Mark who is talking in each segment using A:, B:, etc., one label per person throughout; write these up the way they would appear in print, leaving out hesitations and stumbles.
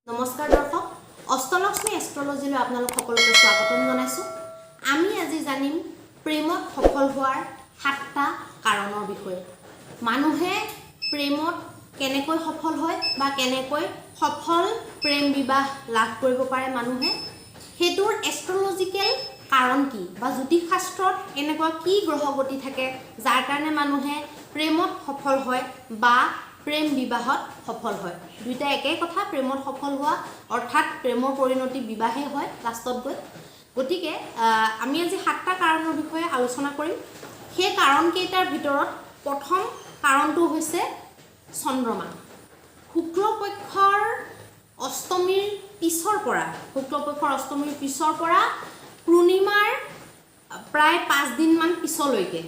A: নমস্কাৰ দৰ্শক অষ্টলক্ষ্মী এষ্ট্ৰলজিলৈ আপোনালোক সকলোকে স্বাগতম জনাইছো। আমি আজি জানিম প্ৰেমত সফল হোৱাৰ 7টা কাৰণৰ বিষয়ে। মানুহে প্ৰেমত কেনেকৈ সফল হয় বা কেনেকৈ সফল প্ৰেম বিবাহ লাভ কৰিব পাৰে মানুহে, হেতুৰ এষ্ট্ৰলজিক্যাল কাৰণ কি বা জ্যোতিষ শাস্ত্ৰত এনেকুৱা কি গ্ৰহগতি থাকে যাৰ কাৰণে মানুহে প্ৰেমত সফল হয় বা প্ৰেম বিবাহত সফল হয়। দুইটা একেই কথা, প্ৰেমত সফল হোৱা অৰ্থাৎ প্ৰেমৰ পৰিণতি বিবাহে হয় লাষ্টত গৈ। গতিকে আমি আজি 7টা কাৰণৰ বিষয়ে আলোচনা কৰিম। সেই কাৰণকেইটাৰ ভিতৰত প্ৰথম কাৰণটো হৈছে চন্দ্ৰমা। শুক্লপক্ষৰ অষ্টমীৰ পিছৰ পৰা পূৰ্ণিমাৰ প্ৰায় 5 দিনমান পিছলৈকে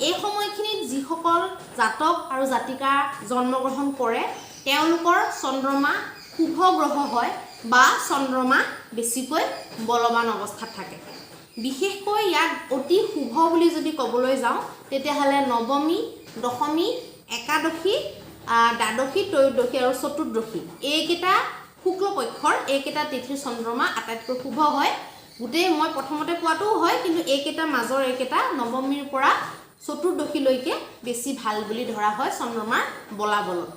A: এই সময়খিনিত যিসকল জাতক আৰু জাতিকা জন্মগ্ৰহণ কৰে তেওঁলোকৰ চন্দ্ৰমা শুভ গ্ৰহ হয় বা চন্দ্ৰমা বেছিকৈ বলৱান অৱস্থাত থাকে। বিশেষকৈ ইয়াক অতি শুভ বুলি যদি ক'বলৈ যাওঁ তেতিয়াহ'লে নৱমী, দশমী, একাদশী, দ্বাদশী, ত্ৰয়োদশী আৰু চতুৰ্দশী এইকেইটা শুক্লপক্ষৰ এইকেইটা তিথিৰ চন্দ্ৰমা আটাইতকৈ শুভ হয়। গোটেই মই প্ৰথমতে কোৱাটোও হয়, কিন্তু এইকেইটা মাজৰ এইকেইটা নৱমীৰ পৰা চতুৰ্দশীলৈকে বেছি ভাল বুলি ধৰা হয় চন্দ্ৰমাৰ বলাবলত।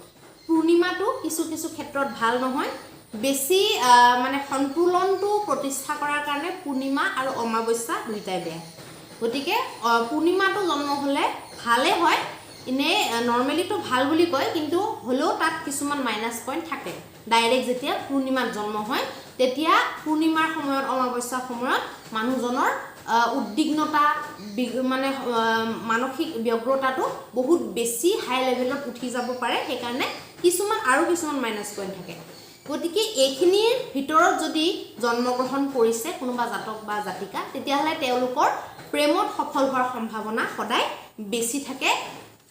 A: পূৰ্ণিমাটো কিছু ক্ষেত্ৰত ভাল নহয়, বেছি মানে সন্তুলনটো প্ৰতিষ্ঠা কৰাৰ কাৰণে পূৰ্ণিমা আৰু অমাৱস্যা দুইটাই বেয়া। গতিকে পূৰ্ণিমাটো জন্ম হ'লে ভালে হয়, এনেই নৰ্মেলিটো ভাল বুলি কয়, কিন্তু হ'লেও তাত কিছুমান মাইনাছ পইণ্ট থাকে। ডাইৰেক্ট যেতিয়া পূৰ্ণিমাত জন্ম হয় তেতিয়া পূৰ্ণিমাৰ সময়ত অমাৱস্যাৰ সময়ত মানুহজনৰ উদ্বিগ্নতা মানে মানসিক ব্যগ্ৰতাটো বহুত বেছি হাই লেভেলত উঠি যাব পাৰে, সেইকাৰণে কিছুমান মাইনাছ পইণ্ট থাকে। গতিকে এইখিনিৰ ভিতৰত যদি জন্মগ্ৰহণ কৰিছে কোনোবা জাতক বা জাতিকা তেতিয়াহ'লে তেওঁলোকৰ প্ৰেমত সফল হোৱাৰ সম্ভাৱনা সদায় বেছি থাকে।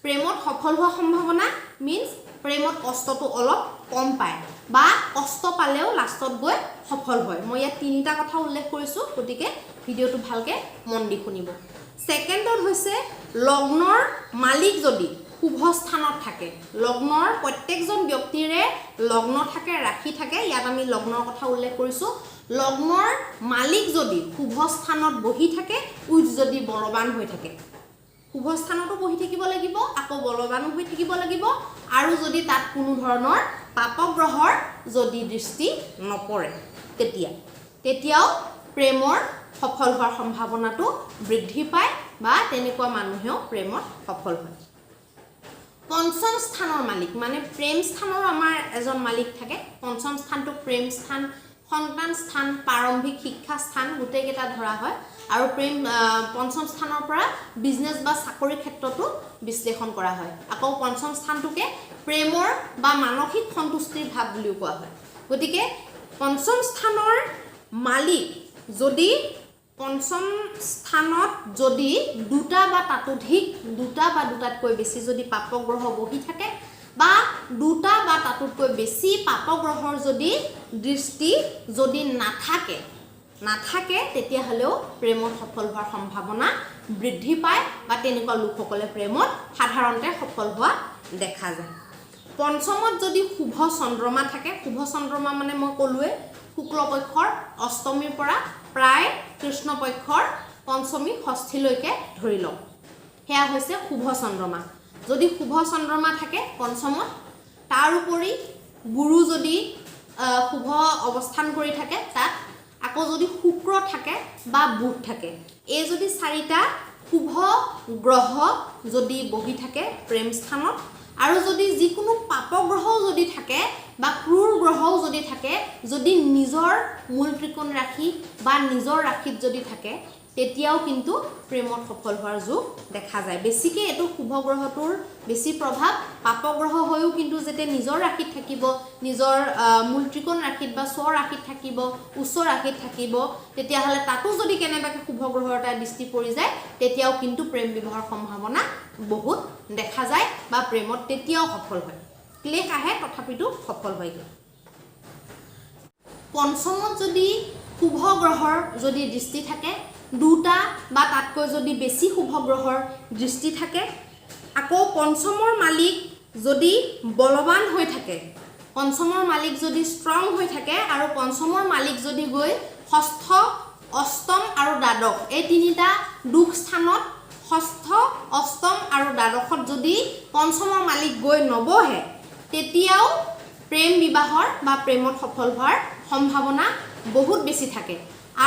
A: প্ৰেমত সফল হোৱাৰ সম্ভাৱনা মিনছ প্ৰেমত কষ্টটো অলপ কম পায় বা কষ্ট পালেও লাষ্টত গৈ সফল হয়। মই ইয়াত 3টা কথা উল্লেখ কৰিছোঁ, গতিকে ভিডিঅ'টো ভালকৈ মন দি শুনিব। ছেকেণ্ডত হৈছে লগ্নৰ মালিক যদি শুভ স্থানত থাকে, লগ্নৰ প্ৰত্যেকজন ব্যক্তিৰে লগ্ন থাকে, ৰাশি থাকে, ইয়াত আমি লগ্নৰ কথা উল্লেখ কৰিছোঁ। লগ্নৰ মালিক যদি শুভ স্থানত বহি থাকে, উইথ যদি বলৱান হৈ থাকে, শুভ স্থানতো বহি থাকিব লাগিব, আকৌ বলৱানো হৈ থাকিব লাগিব, আৰু যদি তাত কোনো ধৰণৰ পাপগ্ৰহৰ যদি দৃষ্টি নপৰে তেতিয়াও প্ৰেমৰ সফল হোৱাৰ সম্ভাৱনাটো বৃদ্ধি পায় বা তেনেকুৱা মানুহেও প্ৰেমত সফল হয়। পঞ্চম স্থানৰ মালিক মানে প্ৰেম স্থানৰ আমাৰ এজন মালিক থাকে। পঞ্চম স্থানটো প্ৰেম স্থান, সন্তান স্থান, প্ৰাৰম্ভিক শিক্ষা স্থান গোটেইকেইটা ধৰা হয়, আৰু পঞ্চম স্থানৰ পৰা বিজনেছ বা চাকৰি ক্ষেত্ৰতো বিশ্লেষণ কৰা হয়। আকৌ পঞ্চম স্থানটোকে প্ৰেমৰ বা মানসিক সন্তুষ্টিৰ ভাৱ বুলিও কোৱা হয়। গতিকে পঞ্চম স্থানৰ মালিক যদি পঞ্চম স্থানত যদি দুটা বা দুটাতকৈ বেছি যদি পাপগ্ৰহ বহি থাকে বা দুটা বা তাতোতকৈ বেছি পাপগ্ৰহৰ যদি দৃষ্টি যদি নাথাকে তেতিয়াহ'লেও প্ৰেমত সফল হোৱাৰ সম্ভাৱনা বৃদ্ধি পায় বা তেনেকুৱা লোকসকলে প্ৰেমত সাধাৰণতে সফল হোৱা দেখা যায়। পঞ্চমত যদি শুভ চন্দ্ৰমা থাকে, শুভ চন্দ্ৰমা মানে মই ক'লোৱে শুক্লপক্ষৰ অষ্টমীৰ পৰা প্ৰায় কৃষ্ণপক্ষৰ পঞ্চমী ষষ্ঠীলৈকে ধৰি লওক, সেয়া হৈছে শুভ চন্দ্ৰমা। যদি শুভ চন্দ্ৰমা থাকে পঞ্চমত, তাৰ উপৰি গুৰু যদি শুভ অৱস্থান কৰি থাকে তাত, আকৌ যদি শুক্ৰ থাকে বা বুধ থাকে, এই যদি 4টা শুভ গ্ৰহ যদি বহি থাকে প্ৰেম স্থানত, আৰু যদি যিকোনো পাপগ্ৰহও যদি থাকে বা ক্ৰূৰ গ্ৰহও যদি থাকে, যদি নিজৰ মূল ত্ৰিকোণ ৰাশি বা নিজৰ ৰাশিত যদি থাকে তেতিয়াও কিন্তু প্ৰেমত সফল হোৱাৰ যোগ দেখা যায়। বেছিকৈ এইটো শুভ গ্ৰহটোৰ বেছি প্ৰভাৱ পাপগ্ৰহ হৈও কিন্তু যেতিয়া নিজৰ ৰাশিত থাকিব, নিজৰ মূল ত্ৰিকোণ ৰাশিত বা স্ব ৰাশিত থাকিব, উচ্চ ৰাশিত থাকিব, তেতিয়াহ'লে তাতো যদি কেনেবাকৈ শুভ গ্ৰহৰ এটা দৃষ্টি পৰি যায় তেতিয়াও কিন্তু প্ৰেম বিবাহৰ সম্ভাৱনা বহুত দেখা যায় বা প্ৰেমত তেতিয়াও সফল হয়। ক্লেশ আহে তথাপিতো সফল হয়গৈ। পঞ্চমত যদি শুভ গ্ৰহৰ যদি দৃষ্টি থাকে, দুটা বা তাতকৈ যদি বেছি শুভ গ্ৰহৰ দৃষ্টি থাকে, আকৌ পঞ্চমৰ মালিক যদি বলৱান হৈ থাকে পঞ্চমৰ মালিক যদি ষ্ট্ৰং হৈ থাকে আৰু পঞ্চমৰ মালিক যদি গৈ ষষ্ঠ অষ্টম আৰু দ্বাদশ এই তিনিটা দুখ স্থানত ষষ্ঠ অষ্টম আৰু দ্বাদশত যদি পঞ্চমৰ মালিক গৈ নবহে তেতিয়াও প্ৰেম বিবাহৰ বা প্ৰেমত সফল হোৱাৰ সম্ভাৱনা বহুত বেছি থাকে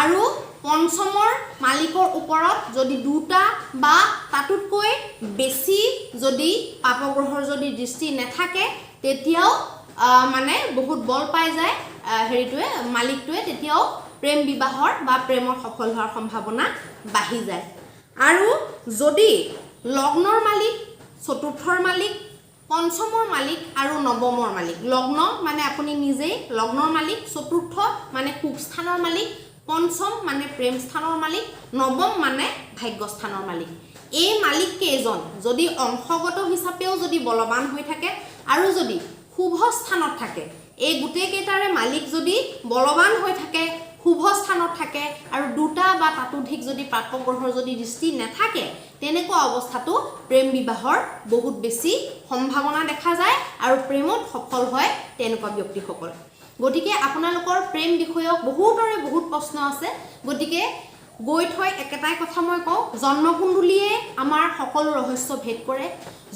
A: আৰু পঞ্চমৰ মালিকৰ ওপৰত যদি দুটা বা তাতোতকৈ বেছি যদি পাপগ্ৰহৰ যদি দৃষ্টি নাথাকে তেতিয়াও মানে বহুত বল পাই যায় হেৰিটোৱে মালিকটোৱে তেতিয়াও প্ৰেম বিবাহৰ বা প্ৰেমত সফল হোৱাৰ সম্ভাৱনা বাঢ়ি যায় আৰু যদি লগ্নৰ মালিক চতুৰ্থৰ মালিক পঞ্চমৰ মালিক আৰু নৱমৰ মালিক লগ্ন মানে আপুনি নিজেই লগ্নৰ মালিক চতুৰ্থ মানে সুখ স্থানৰ মালিক পঞ্চম মানে প্ৰেম স্থানৰ মালিক নৱম মানে ভাগ্যস্থানৰ মালিক এই মালিক কেইজন যদি অংশগত হিচাপেও যদি বলৱান হৈ থাকে আৰু যদি শুভ স্থানত থাকে এই গোটেই কেইটাৰে মালিক যদি বলৱান হৈ থাকে শুভ স্থানত থাকে আৰু দুটা বা তাতোধিক যদি পাপগ্ৰহৰ যদি দৃষ্টি নাথাকে তেনেকুৱা অৱস্থাটো প্ৰেম বিবাহৰ বহুত বেছি সম্ভাৱনা দেখা যায় আৰু প্ৰেমত সফল হয় তেনেকুৱা ব্যক্তিসকল গতিকে আপোনালোকৰ প্ৰেম বিষয়ক বহুতৰে বহুত প্ৰশ্ন আছে গতিকে গৈ থৈ একেটাই কথা মই কওঁ জন্মকুণ্ডলীয়ে আমাৰ সকলো ৰহস্য ভেদ কৰে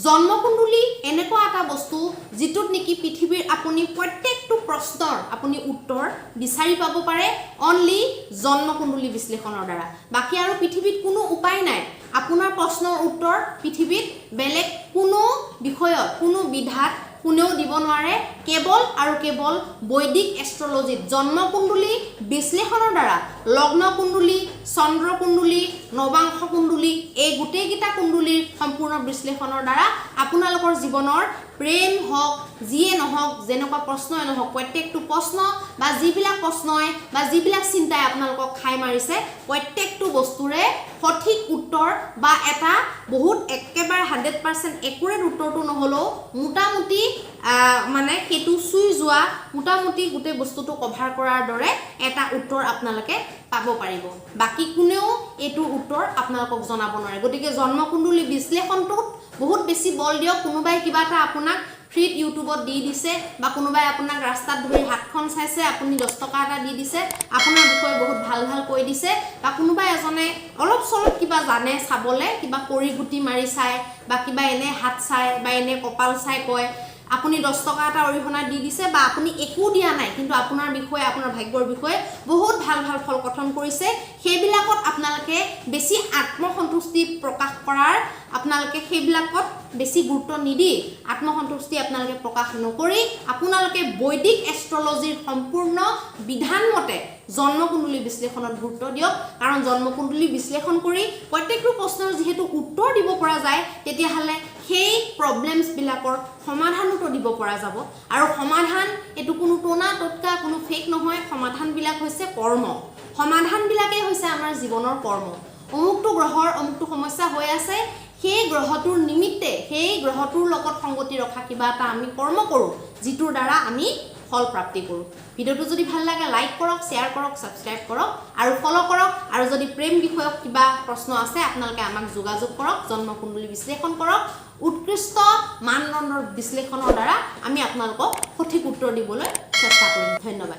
A: জন্মকুণ্ডলী এনেকুৱা এটা বস্তু যিটোত নেকি পৃথিৱীৰ আপুনি প্ৰত্যেকটো প্ৰশ্নৰ আপুনি উত্তৰ বিচাৰি পাব পাৰে অনলি জন্মকুণ্ডলী বিশ্লেষণৰ দ্বাৰা বাকি আৰু পৃথিৱীত কোনো উপায় নাই আপোনাৰ প্ৰশ্নৰ উত্তৰ পৃথিৱীত বেলেগ কোনো বিষয়ত কোনো বিধাত কোনেও দিব নোৱাৰে কেৱল আৰু কেৱল বৈদিক এষ্ট্ৰলজিত জন্মকুণ্ডলী বিশ্লেষণৰ দ্বাৰা লগ্ন কুণ্ডলী চন্দ্ৰ কুণ্ডলী নৱাংশ কুণ্ডলী এই গোটেইকেইটা কুণ্ডলীৰ সম্পূৰ্ণ বিশ্লেষণৰ দ্বাৰা আপোনালোকৰ জীৱনৰ প্ৰেম হওক যিয়ে নহওক যেনেকুৱা প্ৰশ্নই নহওক প্ৰত্যেকটো প্ৰশ্ন বা যিবিলাক প্ৰশ্নই বা যিবিলাক চিন্তাই আপোনালোকক খাই মাৰিছে প্ৰত্যেকটো বস্তুৰে সঠিক উত্তৰ বা এটা বহুত একেবাৰে 100% একুৰেট উত্তৰটো নহলেও মোটামুটি মানে সেইটো চুই যোৱা মোটামুটি গোটেই বস্তুটো কভাৰ কৰাৰ দৰে এটা উত্তৰ আপোনালোকে পাব পাৰিব বাকি কোনেও এইটো উত্তৰ আপোনালোকক জনাব নোৱাৰে গতিকে জন্মকুণ্ডলী বিশ্লেষণটোত বহুত বেছি বল দিয়ক কোনোবাই কিবা এটা আপোনাক ফ্ৰীত ইউটিউবত দি দিছে বা কোনোবাই আপোনাক ৰাস্তাত ধৰি হাতখন চাইছে আপুনি 10 টকা এটা দি দিছে আপোনাৰ বিষয়ে বহুত ভাল ভাল কৈ দিছে বা কোনোবাই এজনে অলপ চলপ কিবা জানে চাবলে কিবা কৰি গুটি মাৰি চাই বা কিবা এনে হাত চাই বা এনে কপাল চাই কয় আপুনি 10 টকা এটা অৰিহণা দি দিছে বা আপুনি একো দিয়া নাই কিন্তু আপোনাৰ বিষয়ে আপোনাৰ ভাগ্যৰ বিষয়ে বহুত ভাল ভাল ফল গঠন কৰিছে সেইবিলাকত আপোনালোকে বেছি আত্মসন্তুষ্টি প্ৰকাশ কৰাৰ আপোনালোকে সেইবিলাকত বেছি গুৰুত্ব নিদি আত্মসন্তুষ্টি আপোনালোকে প্ৰকাশ নকৰি আপোনালোকে বৈদিক এষ্ট্ৰলজিৰ সম্পূৰ্ণ বিধান মতে জন্মকুণ্ডলী বিশ্লেষণত গুৰুত্ব দিয়ক কাৰণ জন্মকুণ্ডলী বিশ্লেষণ কৰি প্ৰত্যেকটো প্ৰশ্নৰ যেহেতু উত্তৰ দিব পৰা যায় তেতিয়া হলে সেই প্ৰবলেমছ বিলাকৰ সমাধানটো দিব পৰা যাব আৰু সমাধান এটো কোনো টনা টটকা কোনো ফেক নহয় সমাধান বিলাক হৈছে কৰ্ম সমাধান বিলাকে হৈছে আমাৰ জীৱনৰ কৰ্ম অমুকটো গ্ৰহৰ অমুকটো সমস্যা হৈ আছে সেই গ্ৰহটোৰ নিমিত্তে সেই গ্ৰহটোৰ লগত সংগতি ৰখা কিবা এটা আমি কৰ্ম কৰো যিটোৰ দ্বাৰা আমি ফল প্ৰাপ্তি কৰো ভিডিওটো যদি ভাল লাগে লাইক কৰক শেয়াৰ কৰক সাবস্ক্ৰাইব কৰক আৰু ফলো কৰক আৰু যদি প্ৰেম বিষয়ক কিবা প্ৰশ্ন আছে আপোনালোকে আমাক যোগাযোগ কৰক জন্মকুণ্ডলী বিশ্লেষণ কৰক উৎকৃষ্ট মানদণ্ডৰ বিশ্লেষণৰ দ্বাৰা আমি আপোনালোকক সঠিক উত্তৰ দিবলৈ চেষ্টা কৰিম ধন্যবাদ